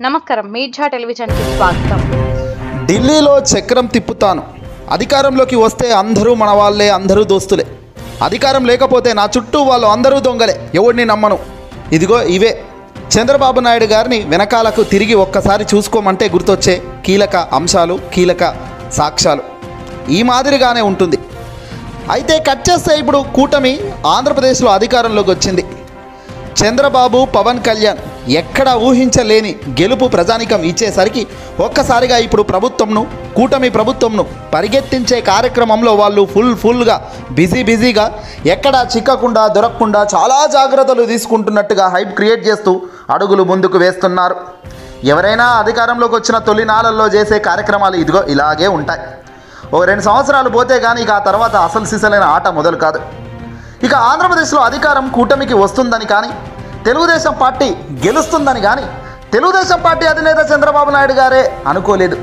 నమస్కారం, మీడియా టెలివిజన్కి స్వాగతం. ఢిల్లీలో చక్రం తిప్పుతాను. అధికారంలోకి వస్తే అందరూ మన వాళ్ళే, అందరూ దోస్తులే. అధికారం లేకపోతే నా చుట్టూ వాళ్ళు అందరూ దొంగలే, ఎవడిని నమ్మను. ఇదిగో ఇవే చంద్రబాబు నాయుడు గారిని వెనకాలకు తిరిగి ఒక్కసారి చూసుకోమంటే గుర్తొచ్చే కీలక అంశాలు, కీలక సాక్ష్యాలు ఈ మాదిరిగానే ఉంటుంది. అయితే కట్ చేస్తే ఇప్పుడు కూటమి ఆంధ్రప్రదేశ్లో అధికారంలోకి వచ్చింది. చంద్రబాబు, పవన్ కళ్యాణ్ ఎక్కడ ఊహించలేని గెలుపు ప్రజానికం ఇచ్చేసరికి ఒక్కసారిగా ఇప్పుడు ప్రభుత్వంను, కూటమి ప్రభుత్వంను పరిగెత్తించే కార్యక్రమంలో వాళ్ళు ఫుల్గా బిజీగా ఎక్కడా చిక్కకుండా దొరకకుండా చాలా జాగ్రత్తలు తీసుకుంటున్నట్టుగా హైప్ క్రియేట్ చేస్తూ అడుగులు ముందుకు వేస్తున్నారు. ఎవరైనా అధికారంలోకి వచ్చిన తొలి నాళ్ళల్లో చేసే కార్యక్రమాలు ఇదిగో ఇలాగే ఉంటాయి. ఓ 2 సంవత్సరాలు పోతే కానీ ఇక ఆ తర్వాత అసలు సిసలైన ఆట మొదలు కాదు. ఇక ఆంధ్రప్రదేశ్లో అధికారం కూటమికి వస్తుందని కానీ, తెలుగుదేశం పార్టీ గెలుస్తుందని కానీ తెలుగుదేశం పార్టీ అధినేత చంద్రబాబు నాయుడు గారే అనుకోలేదు.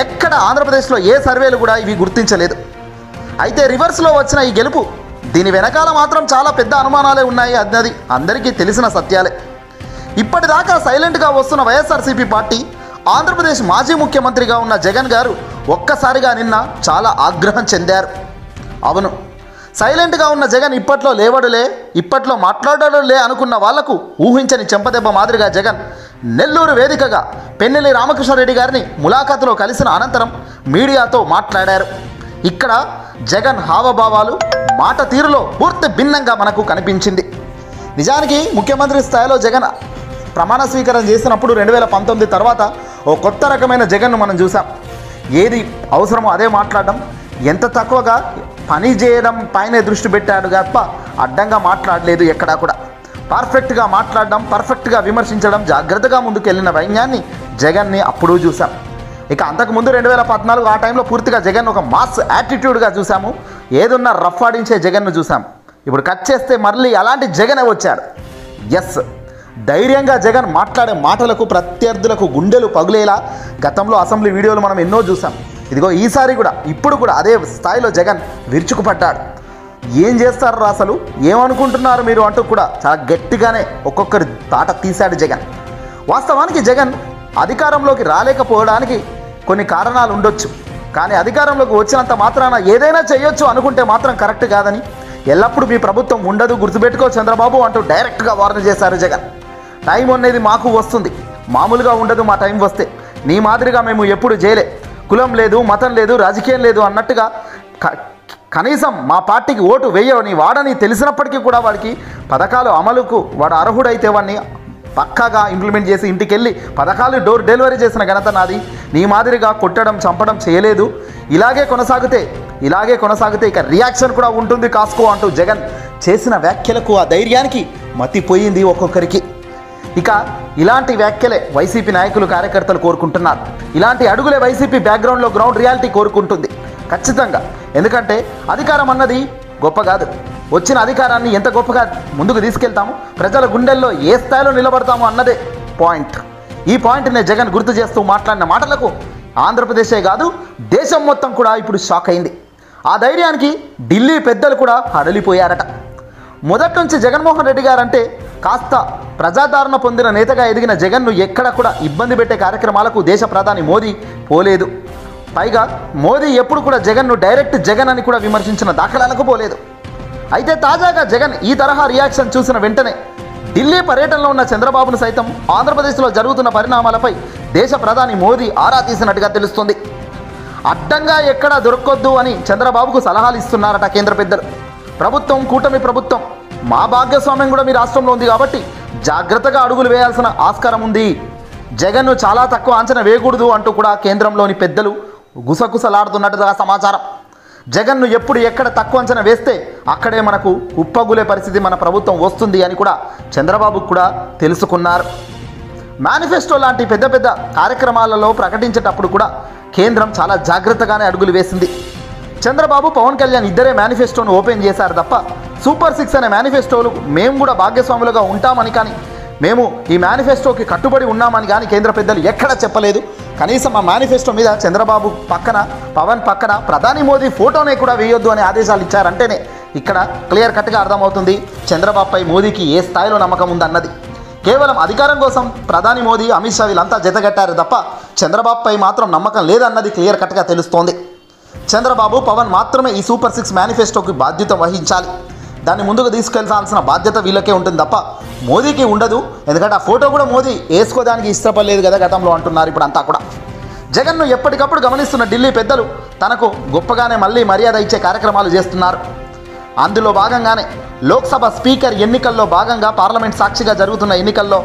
ఎక్కడ ఆంధ్రప్రదేశ్లో ఏ సర్వేలు కూడా ఇవి గుర్తించలేదు. అయితే రివర్స్లో వచ్చిన ఈ గెలుపు, దీని వెనకాల మాత్రం చాలా పెద్ద అనుమానాలే ఉన్నాయి అన్నది అందరికీ తెలిసిన సత్యాలే. ఇప్పటిదాకా సైలెంట్గా వస్తున్న వైఎస్ఆర్సీపీ పార్టీ, ఆంధ్రప్రదేశ్ మాజీ ముఖ్యమంత్రిగా ఉన్న జగన్ గారు ఒక్కసారిగా నిన్న చాలా ఆగ్రహం చెందారు. అవును, సైలెంట్గా ఉన్న జగన్ ఇప్పట్లో లేవడులే, ఇప్పట్లో మాట్లాడడులే అనుకున్న వాళ్లకు ఊహించని చెంపదెబ్బ మాదిరిగా జగన్ నెల్లూరు వేదికగా పెన్నెల్లి రామకృష్ణారెడ్డి గారిని ములాఖాతులో కలిసిన అనంతరం మీడియాతో మాట్లాడారు. ఇక్కడ జగన్ హావభావాలు, మాట తీరులో పూర్తి భిన్నంగా మనకు కనిపించింది. నిజానికి ముఖ్యమంత్రి స్థాయిలో జగన్ ప్రమాణ స్వీకారం చేసినప్పుడు 2019 తర్వాత ఓ కొత్త రకమైన జగన్ను మనం చూసాం. ఏది అవసరమో అదే మాట్లాడడం, ఎంత తక్కువగా పని చేయడం పైనే దృష్టి పెట్టాడు తప్ప అడ్డంగా మాట్లాడలేదు. ఎక్కడా కూడా పర్ఫెక్ట్గా మాట్లాడడం, పర్ఫెక్ట్గా విమర్శించడం, జాగ్రత్తగా ముందుకెళ్ళిన వైన్యాన్ని జగన్ని అప్పుడు చూసాం. ఇక అంతకుముందు 2014 ఆ టైంలో పూర్తిగా జగన్ ఒక మాస్ యాటిట్యూడ్గా చూసాము. ఏదున్నా రఫ్ ఆడించే జగన్ను చూసాం. ఇప్పుడు కట్ చేస్తే మళ్ళీ అలాంటి జగనే వచ్చాడు. ఎస్, ధైర్యంగా జగన్ మాట్లాడే మాటలకు ప్రత్యర్థులకు గుండెలు పగులేలా గతంలో అసెంబ్లీ వీడియోలు మనం ఎన్నో చూసాం. ఇదిగో ఈసారి కూడా, ఇప్పుడు కూడా అదే స్థాయిలో జగన్ విరుచుకుపడ్డాడు. ఏం చేస్తారు అసలు, ఏమనుకుంటున్నారు మీరు అంటూ కూడా చాలా గట్టిగానే ఒక్కొక్కరి తాట తీశాడు జగన్. వాస్తవానికి జగన్ అధికారంలోకి రాలేకపోవడానికి కొన్ని కారణాలు ఉండొచ్చు. కానీ అధికారంలోకి వచ్చినంత మాత్రాన ఏదైనా చేయొచ్చు అనుకుంటే మాత్రం కరెక్ట్ కాదని, ఎల్లప్పుడూ మీ ప్రభుత్వం ఉండదు, గుర్తుపెట్టుకో చంద్రబాబు అంటూ డైరెక్ట్గా వార్న్ చేశారు జగన్. టైం అనేది మాకు వస్తుంది, మామూలుగా ఉండదు మా టైం వస్తే. నీ మాదిరిగా మేము ఎప్పుడు చేయలే, కులం లేదు, మతం లేదు, రాజకీయం లేదు అన్నట్టుగా కనీసం మా పార్టీకి ఓటు వేయని వాడని తెలిసినప్పటికీ కూడా వాడికి పథకాలు అమలుకు వాడు అర్హుడైతే వాడిని పక్కాగా ఇంప్లిమెంట్ చేసి ఇంటికెళ్ళి పథకాలు డోర్ డెలివరీ చేసిన ఘనత నాది. నీ మాదిరిగా కొట్టడం, చంపడం చేయలేదు. ఇలాగే కొనసాగితే ఇక రియాక్షన్ కూడా ఉంటుంది కాసుకో అంటూ జగన్ చేసిన వ్యాఖ్యలకు, ఆ ధైర్యానికి మతిపోయింది ఒక్కొక్కరికి. ఇక ఇలాంటి వ్యాఖ్యలే వైసీపీ నాయకులు, కార్యకర్తలు కోరుకుంటున్నారు. ఇలాంటి అడుగులే వైసీపీ బ్యాక్గ్రౌండ్లో గ్రౌండ్ రియాలిటీ కోరుకుంటుంది ఖచ్చితంగా. ఎందుకంటే అధికారం అన్నది గొప్ప కాదు. వచ్చిన అధికారాన్ని ఎంత గొప్పగా ముందుకు తీసుకెళ్తాము, ప్రజల గుండెల్లో ఏ స్థాయిలో నిలబడతాము అన్నదే పాయింట్. ఈ పాయింట్నే జగన్ గుర్తు చేస్తూ మాట్లాడిన మాటలకు ఆంధ్రప్రదేశే కాదు, దేశం మొత్తం కూడా ఇప్పుడు షాక్ అయింది. ఆ ధైర్యానికి ఢిల్లీ పెద్దలు కూడా హడలిపోయారట. మొదటి నుంచి జగన్మోహన్ రెడ్డి గారంటే కాస్త ప్రజాదరణ పొందిన నేతగా ఎదిగిన జగన్ను ఎక్కడ కూడా ఇబ్బంది పెట్టే కార్యక్రమాలకు దేశ ప్రధాని మోదీ పోలేదు. పైగా మోదీ ఎప్పుడు కూడా జగన్ను డైరెక్ట్ జగన్ అని కూడా విమర్శించిన దాఖలాలకు పోలేదు. అయితే తాజాగా జగన్ ఈ తరహా రియాక్షన్ చూసిన వెంటనే ఢిల్లీ పర్యటనలో ఉన్న చంద్రబాబును సైతం ఆంధ్రప్రదేశ్లో జరుగుతున్న పరిణామాలపై దేశ ప్రధాని మోదీ ఆరా తీసినట్టుగా తెలుస్తుంది. అడ్డంగా ఎక్కడా దొరకొద్దు అని చంద్రబాబుకు సలహాలు ఇస్తున్నారట కేంద్ర పెద్దలు. ప్రభుత్వం, కూటమి ప్రభుత్వం, మా భాగస్వామ్యం కూడా మీ రాష్ట్రంలో ఉంది కాబట్టి జాగ్రత్తగా అడుగులు వేయాల్సిన ఆస్కారం ఉంది. జగన్ను చాలా తక్కువ అంచనా వేయకూడదు అంటూ కూడా కేంద్రంలోని పెద్దలు గుసగుసలాడుతున్నట్టుగా సమాచారం. జగన్ను ఎప్పుడు ఎక్కడ తక్కువ అంచనా వేస్తే అక్కడే మనకు ఉప్పగులే పరిస్థితి మన ప్రభుత్వం వస్తుంది అని కూడా చంద్రబాబు కూడా తెలుసుకున్నారు. మేనిఫెస్టో లాంటి పెద్ద పెద్ద కార్యక్రమాలలో ప్రకటించేటప్పుడు కూడా కేంద్రం చాలా జాగ్రత్తగానే అడుగులు వేసింది. చంద్రబాబు, పవన్ కళ్యాణ్ ఇద్దరే మేనిఫెస్టోను ఓపెన్ చేశారు తప్ప సూపర్ 6 అనే మేనిఫెస్టోలు మేము కూడా భాగస్వాములుగా ఉంటామని కానీ, మేము ఈ మేనిఫెస్టోకి కట్టుబడి ఉన్నామని కానీ కేంద్ర పెద్దలు ఎక్కడా చెప్పలేదు. కనీసం ఆ మేనిఫెస్టో మీద చంద్రబాబు పక్కన, పవన్ పక్కన ప్రధాని మోదీ ఫోటోనే కూడా వేయొద్దు అనే ఆదేశాలు ఇచ్చారంటేనే ఇక్కడ క్లియర్ కట్గా అర్థమవుతుంది చంద్రబాబుపై మోదీకి ఏ స్థాయిలో నమ్మకం ఉందన్నది. కేవలం అధికారం కోసం ప్రధాని మోదీ, అమిత్ షా వీళ్ళంతా జతగట్టారు తప్ప చంద్రబాబుపై మాత్రం నమ్మకం లేదన్నది క్లియర్ కట్గా తెలుస్తోంది. చంద్రబాబు, పవన్ మాత్రమే ఈ సూపర్ 6 మేనిఫెస్టోకి బాధ్యత వహించాలి. దాన్ని ముందుకు తీసుకెళ్లాల్సిన బాధ్యత వీళ్ళకే ఉంటుంది తప్ప మోదీకి ఉండదు. ఎందుకంటే ఆ ఫోటో కూడా మోదీ వేసుకోవడానికి ఇష్టపడలేదు కదా గతంలో అంటున్నారు ఇప్పుడు అంతా కూడా. జగన్ను ఎప్పటికప్పుడు గమనిస్తున్న ఢిల్లీ పెద్దలు తనకు గొప్పగానే మళ్ళీ మర్యాద ఇచ్చే కార్యక్రమాలు చేస్తున్నారు. అందులో భాగంగానే లోక్సభ స్పీకర్ ఎన్నికల్లో భాగంగా పార్లమెంట్ సాక్షిగా జరుగుతున్న ఎన్నికల్లో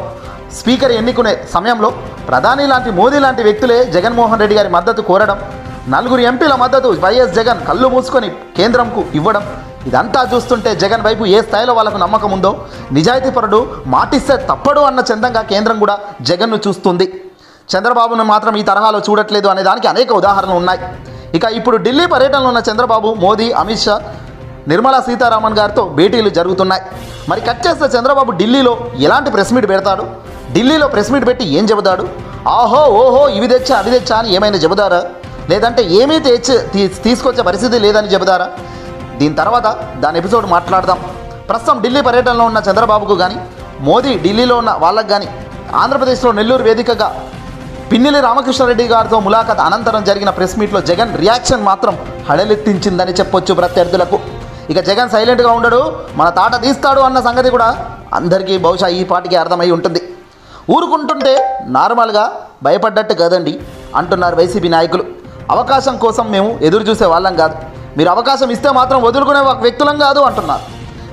స్పీకర్ ఎన్నుకునే సమయంలో ప్రధాని లాంటి మోదీ లాంటి వ్యక్తులే జగన్మోహన్ రెడ్డి గారి మద్దతు కోరడం, 4 ఎంపీల మద్దతు వైఎస్ జగన్ కళ్ళు మూసుకొని కేంద్రంకు ఇవ్వడం, ఇదంతా చూస్తుంటే జగన్ వైపు ఏ స్థాయిలో వాళ్ళకు నమ్మకం ఉందో, నిజాయితీపరుడు, మాటిస్తే తప్పడు అన్న చందంగా కేంద్రం కూడా జగన్ను చూస్తుంది. చంద్రబాబును మాత్రం ఈ తరహాలో చూడట్లేదు అనే దానికి అనేక ఉదాహరణలు ఉన్నాయి. ఇక ఇప్పుడు ఢిల్లీ పర్యటనలో ఉన్న చంద్రబాబు, మోదీ, అమిత్ షా, నిర్మలా సీతారామన్ గారితో భేటీలు జరుగుతున్నాయి. మరి కట్ చేస్తే చంద్రబాబు ఢిల్లీలో ఎలాంటి ప్రెస్ మీట్ పెడతాడు? ఢిల్లీలో ప్రెస్ మీట్ పెట్టి ఏం చెబుతాడు? ఆహో ఓహో ఇవి తెచ్చా అవి తెచ్చా అని ఏమైనా చెబుతారా? లేదంటే ఏమీ తీసుకొచ్చే పరిస్థితి లేదని చెబుతారా? దీని తర్వాత దాని ఎపిసోడ్ మాట్లాడదాం. ప్రస్తుతం ఢిల్లీ పర్యటనలో ఉన్న చంద్రబాబుకు కానీ, మోదీ ఢిల్లీలో ఉన్న వాళ్ళకు కానీ, ఆంధ్రప్రదేశ్లో నెల్లూరు వేదికగా పిన్నెల్లి రామకృష్ణారెడ్డి గారితో ములాఖాత్ అనంతరం జరిగిన ప్రెస్ మీట్లో జగన్ రియాక్షన్ మాత్రం హడలెత్తించిందని చెప్పొచ్చు ప్రత్యర్థులకు. ఇక జగన్ సైలెంట్గా ఉండడు, మన తాట తీస్తాడు అన్న సంగతి కూడా అందరికీ బహుశా ఈ పాటికి అర్థమై ఉంటుంది. ఊరుకుంటుంటే నార్మల్గా భయపడ్డట్టు కదండి అంటున్నారు వైసీపీ నాయకులు. అవకాశం కోసం మేము ఎదురు చూసే వాళ్ళం కాదు, మీరు అవకాశం ఇస్తే మాత్రం వదులుకునే వ్యక్తులం కాదు అంటున్నారు.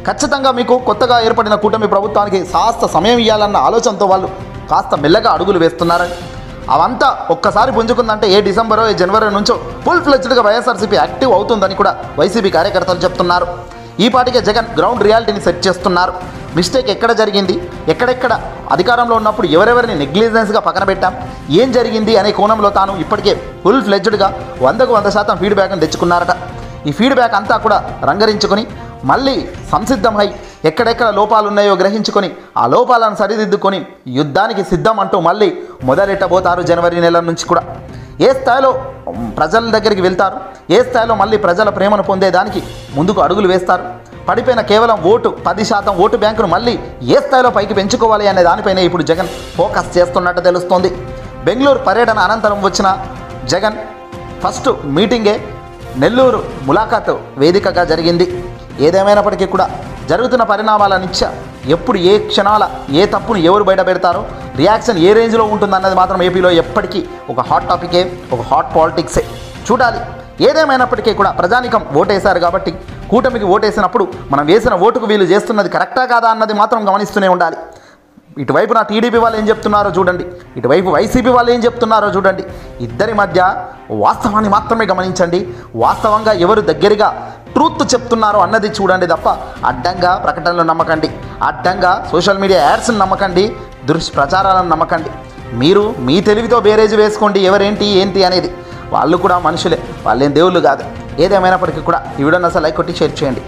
ఖచ్చితంగా మీకు కొత్తగా ఏర్పడిన కూటమి ప్రభుత్వానికి కాస్త సమయం ఇవ్వాలన్న ఆలోచనతో వాళ్ళు కాస్త మెల్లగా అడుగులు వేస్తున్నారని, అవంతా ఒక్కసారి పుంజుకుందంటే ఏ డిసెంబరో ఏ జనవరి నుంచో ఫుల్ ఫ్లెడ్జ్డ్గా వైఎస్ఆర్సీపీ యాక్టివ్ అవుతుందని కూడా వైసీపీ కార్యకర్తలు చెప్తున్నారు. ఈ పాటికే జగన్ గ్రౌండ్ రియాలిటీని సెట్ చేస్తున్నారు. మిస్టేక్ ఎక్కడ జరిగింది, ఎక్కడెక్కడ అధికారంలో ఉన్నప్పుడు ఎవరెవరిని నెగ్లిజెన్స్గా పక్కన పెట్టాం, ఏం జరిగింది అనే కోణంలో తాను ఇప్పటికే ఫుల్ ఫ్లెడ్జ్డ్గా 100కు 100% ఫీడ్బ్యాక్ని తెచ్చుకున్నారట. ఈ ఫీడ్బ్యాక్ అంతా కూడా రంగరించుకొని మళ్ళీ సంసిద్ధమై ఎక్కడెక్కడ లోపాలు ఉన్నాయో గ్రహించుకొని ఆ లోపాలను సరిదిద్దుకొని యుద్ధానికి సిద్ధం అంటూ మళ్ళీ మొదలెట్టబోతారు జనవరి నెల నుంచి కూడా. ఏ స్థాయిలో ప్రజల దగ్గరికి వెళ్తారు, ఏ స్థాయిలో మళ్ళీ ప్రజల ప్రేమను పొందేదానికి ముందుకు అడుగులు వేస్తారు, పడిపోయిన కేవలం 10% ఓటు బ్యాంకును మళ్ళీ ఏ స్థాయిలో పైకి పెంచుకోవాలి అనే దానిపైన ఇప్పుడు జగన్ ఫోకస్ చేస్తున్నట్టు తెలుస్తోంది. బెంగళూరు పర్యటన అనంతరం వచ్చిన జగన్ ఫస్ట్ మీటింగే నెల్లూరు ములాఖాత్ వేదికగా జరిగింది. ఏదేమైనప్పటికీ కూడా జరుగుతున్న పరిణామాల నుంచి ఎప్పుడు ఏ క్షణాల ఏ తప్పును ఎవరు బయట పెడతారో, రియాక్షన్ ఏ రేంజ్లో ఉంటుందన్నది మాత్రం ఏపీలో ఎప్పటికీ ఒక హాట్ టాపికే, ఒక హాట్ పాలిటిక్సే. చూడాలి. ఏదేమైనప్పటికీ కూడా ప్రజానికం ఓటేశారు కాబట్టి కూటమికి ఓటేసినప్పుడు మనం వేసిన ఓటుకు వీళ్ళు చేస్తున్నది కరెక్టా కాదా అన్నది మాత్రం గమనిస్తూనే ఉండాలి. ఇటువైపు నా టీడీపీ వాళ్ళు ఏం చెప్తున్నారో చూడండి, ఇటువైపు వైసీపీ వాళ్ళు ఏం చెప్తున్నారో చూడండి. ఇద్దరి మధ్య వాస్తవాన్ని మాత్రమే గమనించండి. వాస్తవంగా ఎవరు దగ్గరగా ట్రూత్ చెప్తున్నారో అన్నది చూడండి తప్ప అడ్డంగా ప్రకటనలు నమ్మకండి, అడ్డంగా సోషల్ మీడియా యాడ్స్ని నమ్మకండి, దుష్ప్రచారాలను నమ్మకండి. మీరు మీ తెలివితో బేరేజ్ వేసుకోండి ఎవరేంటి ఏంటి అనేది. వాళ్ళు కూడా మనుషులే, వాళ్ళేం దేవుళ్ళు కాదు. ఏదేమైనప్పటికీ కూడా ఈ వీడియోని అసలు లైక్ కొట్టి షేర్ చేయండి.